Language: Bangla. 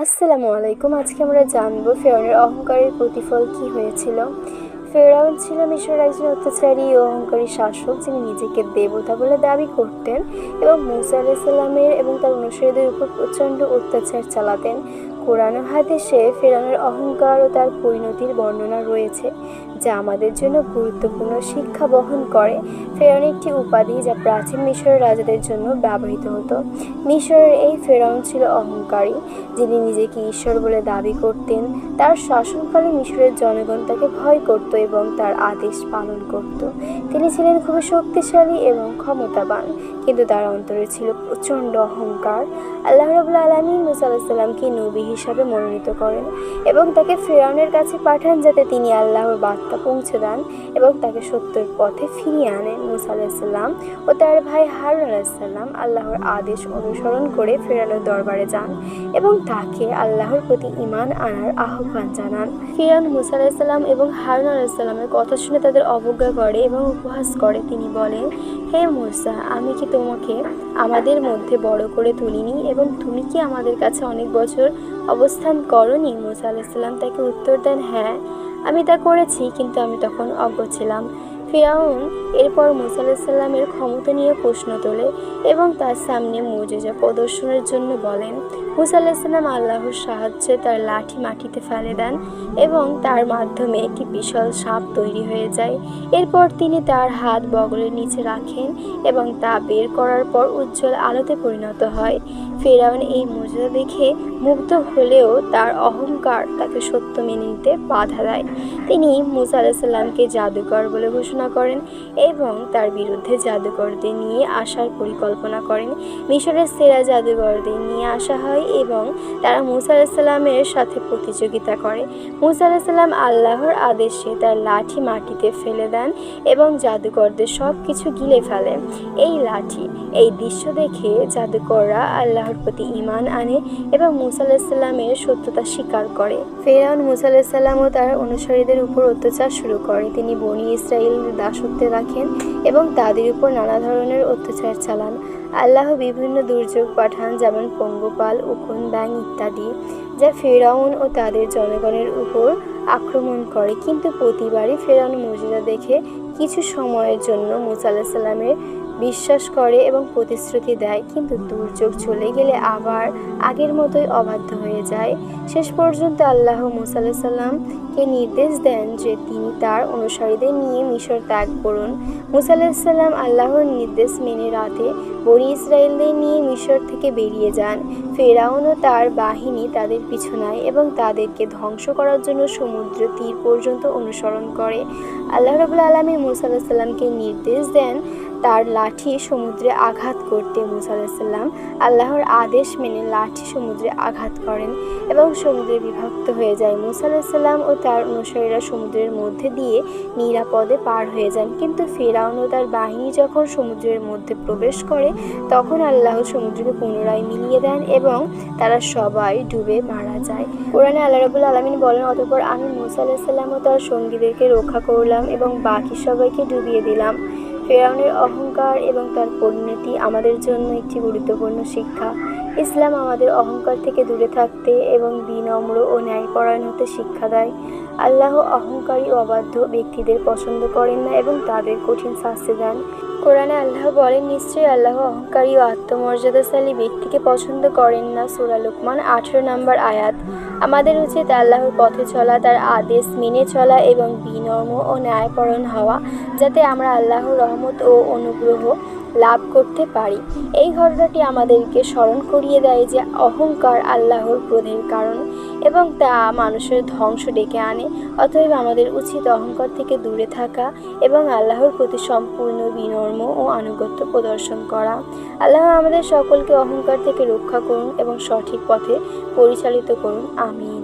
আসসালামু আলাইকুম। আজকে আমরা জানব ফেরাউনের অহংকারের প্রতিফল কি হয়েছিল। ফেরাউন ছিল মিশরের একজন অত্যাচারী ও অহংকারী শাসক, যিনি নিজেকে দেবতা বলে দাবি করতেন এবং মূসা আলাইহিস সালামের এবং তার অনুসারীদের উপর প্রচণ্ড অত্যাচার চালাতেন। কোরআন ও হাদিসে ফেরাউনের অহংকার ও তার পরিণতির বর্ণনা রয়েছে, যা আমাদের জন্য গুরুত্বপূর্ণ শিক্ষা বহন করে। ফেরাউন একটি উপাধি যা প্রাচীন মিশরের রাজাদের জন্য ব্যবহৃত হতো। মিশরের এই ফেরাউন ছিল অহংকারী, যিনি নিজেকে ঈশ্বর বলে দাবি করতেন। তার শাসনকালে মিশরের জনগণ তাকে ভয় করত এবং তার আদেশ পালন করত। তিনি ছিলেন খুবই শক্তিশালী এবং ক্ষমতাবান, কিন্তু তার অন্তরে ছিল প্রচণ্ড অহংকার। আল্লাহ রাব্বুল আলামিন মূসা আলাইহিস সালামকে নবী হিসাবে মনোনীত করেন এবং তাকে ফেরাউনের কাছে পাঠান, যাতে তিনি আল্লাহর বার্তা পৌঁছে দেন এবং তাকে সত্যের পথে ফিরিয়ে আনেন। মূসা আলাইহিস সালাম ও তার ভাই হারুন আলাইহিস সালাম আল্লাহর আদেশ অনুসরণ করে ফেরাউনের দরবারে যান এবং তাকে আল্লাহর প্রতি ঈমান আনার আহ্বান জানান। ফিরআউন মূসা আলাইহিস সালাম এবং হারুন আলাইহিস সালামের কথা শুনে তাদের অবজ্ঞা করে এবং উপহাস করে। তিনি বলেন, হে মূসা, আমি কি তোমাকে আমাদের মধ্যে বড় করে তুলিনি এবং তুমি কি আমাদের কাছে অনেক বছর অবস্থান করনি? মূসা আলাইহিস সালাম তাকে উত্তর দেন, হ্যাঁ, আমি তা করেছি, কিন্তু আমি তখন অজ্ঞ ছিলাম। ফিরআউন এরপর মূসা আলাইহিস সালামের ক্ষমতা নিয়ে প্রশ্ন তোলে এবং তার সামনে মুজিজা প্রদর্শনের জন্য বলেন। মূসা আলাইহিস সালাম আল্লাহর সাহায্যে তার লাঠি মাটিতে ফেলে দেন এবং তার মাধ্যমে একটি বিশাল সাপ তৈরি হয়ে যায়। এরপর তিনি তার হাত বগলের নিচে রাখেন এবং তা বের করার পর উজ্জ্বল আলোতে পরিণত হয়। ফিরআউন এই মুজিজা দেখে মুগ্ধ হলেও তার অহংকার তাকে সত্য মেনে নিতে বাধা দেয়। তিনি মূসা আলাইহিস সালামকে জাদুকর বলে ঘোষণা করেন এবং তার বিরুদ্ধে জাদুকরদের নিয়ে আসার পরিকল্পনা করেন। মিশরের সেরা জাদুকরদের নিয়ে আসা হয় এবং তারা মূসা আলাইহিস সালামের সাথে প্রতিযোগিতা করে। মূসা আলাইহিস সালাম আল্লাহর আদেশে তার লাঠি মাটিতে ফেলে দেন এবং জাদুকরদের সব কিছু গিলে ফেলে। এই দৃশ্য দেখে জাদুকররা আল্লাহর প্রতি ঈমান আনে এবং মূসা আলাইহিস সালামের সত্যতা স্বীকার করে। ফিরআউন মূসা আলাইহিস সালাম ও তার অনুসারীদের উপর অত্যাচার শুরু করে। তিনি বনী ইসরাঈলদের দাসত্বে রাখেন এবং তাদের উপর নানা ধরনের অত্যাচার চালান। আল্লাহ বিভিন্ন দুর্যোগ পাঠান, যেমন পঙ্গপাল, উকুন, ব্যাঙ ইত্যাদি, যা ফিরআউন ও তাদের জনগণের উপর আক্রমণ করে। কিন্তু প্রতিবারই ফিরআউন মুজিজা দেখে কিছু সময়ের জন্য মূসা আলাইহিস সালামের বিশ্বাস করে এবং প্রতিশ্রুতি দেয়, কিন্তু দুর্যোগ চলে গেলে আবার আগের মতোই অবাধ্য হয়ে যায়। শেষ পর্যন্ত আল্লাহ মূসা আলাইহিস সালামকে নির্দেশ দেন যে তিনি তার অনুসারীদের নিয়ে মিশর ত্যাগ করুন। মূসা আলাইহিস সালাম আল্লাহর নির্দেশ মেনে রাতে বনী ইসরাঈলদের নিয়ে মিশর থেকে বেরিয়ে যান। ফিরআউন ও তার বাহিনী তাদের পিছু নেয় এবং তাদেরকে ধ্বংস করার জন্য সমুদ্র তীর পর্যন্ত অনুসরণ করে। আল্লাহ রাব্বুল আলামিন মূসা আলাইহিস সালামকে নির্দেশ দেন তার লাঠি সমুদ্রে আঘাত করতে। মূসা আলাইহিস সালাম আল্লাহর আদেশ মেনে লাঠি সমুদ্রে আঘাত করেন এবং সমুদ্রে বিভক্ত হয়ে যায়। মূসা আলাইহিস সালাম ও তার অনুসারীরা সমুদ্রের মধ্যে দিয়ে নিরাপদে পার হয়ে যান, কিন্তু ফিরআউন ও তার বাহিনী যখন সমুদ্রের মধ্যে প্রবেশ করে, তখন আল্লাহ সমুদ্রকে পুনরায় মিলিয়ে দেন এবং তারা সবাই ডুবে মারা যায়। কোরআনে আল্লাহ রাব্বুল আলামিন বলেন, অতঃপর আমি মূসা আলাইহিস সালাম ও তার সঙ্গীদেরকে রক্ষা করলাম এবং বাকি সবাইকে ডুবিয়ে দিলাম। ফিরআউনের অহংকার এবং তার পরিণতি আমাদের জন্য একটি গুরুত্বপূর্ণ শিক্ষা। ইসলাম আমাদের অহংকার থেকে দূরে থাকতে এবং বিনম্র ও ন্যায়পরায়ণ হতে শিক্ষা দেয়। আল্লাহ অহংকারী ও অবাধ্য ব্যক্তিদের পছন্দ করেন না এবং তাদের কঠিন শাস্তি দেন। কোরআনে আল্লাহ বলেন, নিশ্চয়ই আল্লাহ অহংকারী ও আত্মমর্যাদাশালী ব্যক্তিকে পছন্দ করেন না। সূরা লুকমান 18 নম্বর আয়াত। আমাদের উচিত আল্লাহর পথে চলা, তার আদেশ মেনে চলা এবং বিনম্র ও ন্যায়পরায়ণ হওয়া, যাতে আমরা আল্লাহর রহমত ও অনুগ্রহ লাভ করতে পারি। এই ঘটনাটি আমাদেরকে স্মরণ করিয়ে দেয় যে অহংকার আল্লাহর ক্রোধের কারণ এবং তা মানুষের ধ্বংস ডেকে আনে। অতএব আমাদের উচিত অহংকার থেকে দূরে থাকা এবং আল্লাহর প্রতি সম্পূর্ণ বিনম্র ও আনুগত্য প্রদর্শন করা। আল্লাহ আমাদের সকলকে অহংকার থেকে রক্ষা করুন এবং সঠিক পথে পরিচালিত করুন। আমিন।